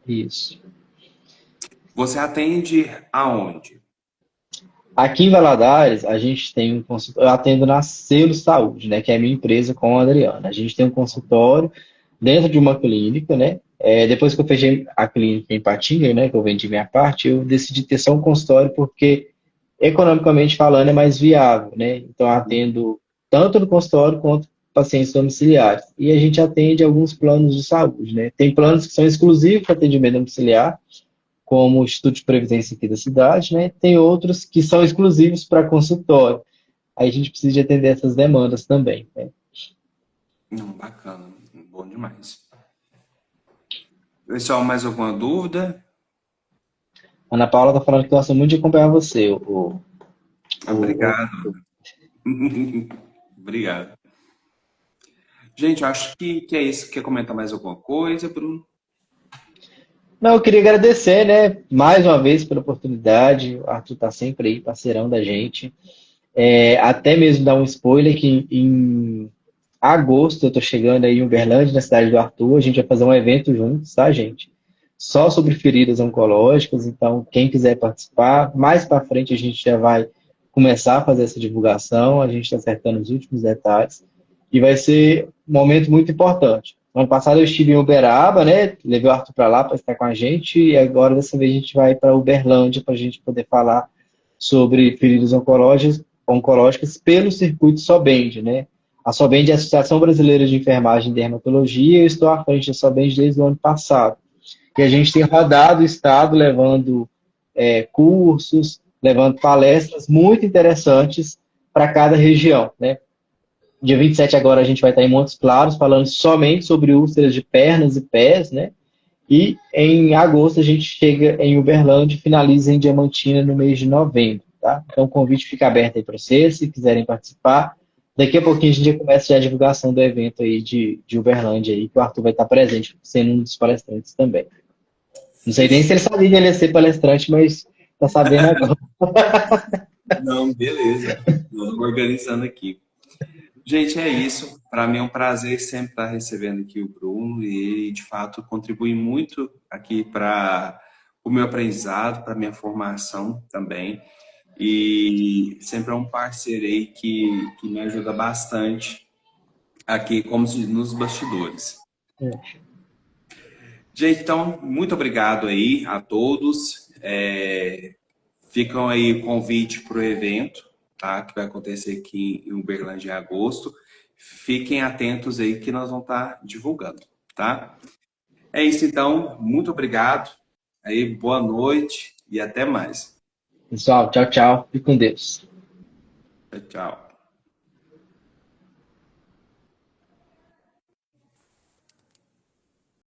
Isso. Você atende aonde? Aqui em Valadares, a gente tem um consultório, eu atendo na Selo Saúde, né, que é a minha empresa com a Adriana. A gente tem um consultório dentro de uma clínica, né? Depois que eu fechei a clínica em Patinga, né, que eu vendi minha parte, eu decidi ter só um consultório porque, economicamente falando, é mais viável, né? Então, eu atendo tanto no consultório quanto pacientes domiciliares. E a gente atende alguns planos de saúde, né? Tem planos que são exclusivos para atendimento domiciliar, como o Instituto de Previdência aqui da cidade, né? Tem outros que são exclusivos para consultório. Aí a gente precisa de atender essas demandas também, né? Não, bacana, bom demais. Pessoal, mais alguma dúvida? Ana Paula tá falando que gosta muito de acompanhar você. Obrigado. Obrigado. Gente, eu acho que é isso. Quer comentar mais alguma coisa, Bruno? Não, eu queria agradecer, né, mais uma vez pela oportunidade. O Arthur tá sempre aí, parceirão da gente. Até mesmo dar um spoiler que em agosto eu tô chegando aí em Uberlândia, na cidade do Arthur. A gente vai fazer um evento juntos, tá, gente? Só sobre feridas oncológicas. Então, quem quiser participar, mais para frente a gente já vai começar a fazer essa divulgação. A gente está acertando os últimos detalhes. E vai ser um momento muito importante. Ano passado eu estive em Uberaba, né? Levei o Arthur para lá para estar com a gente. E agora, dessa vez, a gente vai para Uberlândia para a gente poder falar sobre feridas oncológicas pelo circuito SOBEND, né? A SOBEND é a Associação Brasileira de Enfermagem e Dermatologia. Eu estou à frente da SOBEND desde o ano passado. E a gente tem rodado o estado levando cursos, levando palestras muito interessantes para cada região, né? Dia 27 agora a gente vai estar em Montes Claros falando somente sobre úlceras de pernas e pés, né? E em agosto a gente chega em Uberlândia e finaliza em Diamantina no mês de novembro, tá? Então o convite fica aberto aí para vocês, se quiserem participar. Daqui a pouquinho a gente já começa já a divulgação do evento aí de Uberlândia aí, que o Arthur vai estar presente, sendo um dos palestrantes também. Não sei nem se ele sabia que ele ia ser palestrante, mas tá sabendo agora. Não, beleza. Vamos organizando aqui. Gente, é isso. Para mim é um prazer sempre estar recebendo aqui o Bruno e ele, de fato, contribui muito aqui para o meu aprendizado, para a minha formação também. E sempre é um parceiro aí que me ajuda bastante aqui, como nos bastidores. Gente, então, muito obrigado aí a todos. Ficam aí o convite para o evento, tá? Que vai acontecer aqui em Uberlândia em agosto. Fiquem atentos aí que nós vamos estar divulgando, tá? É isso então, muito obrigado. Aí, boa noite e até mais. Pessoal, tchau, tchau. Fique com Deus. Tchau, tchau.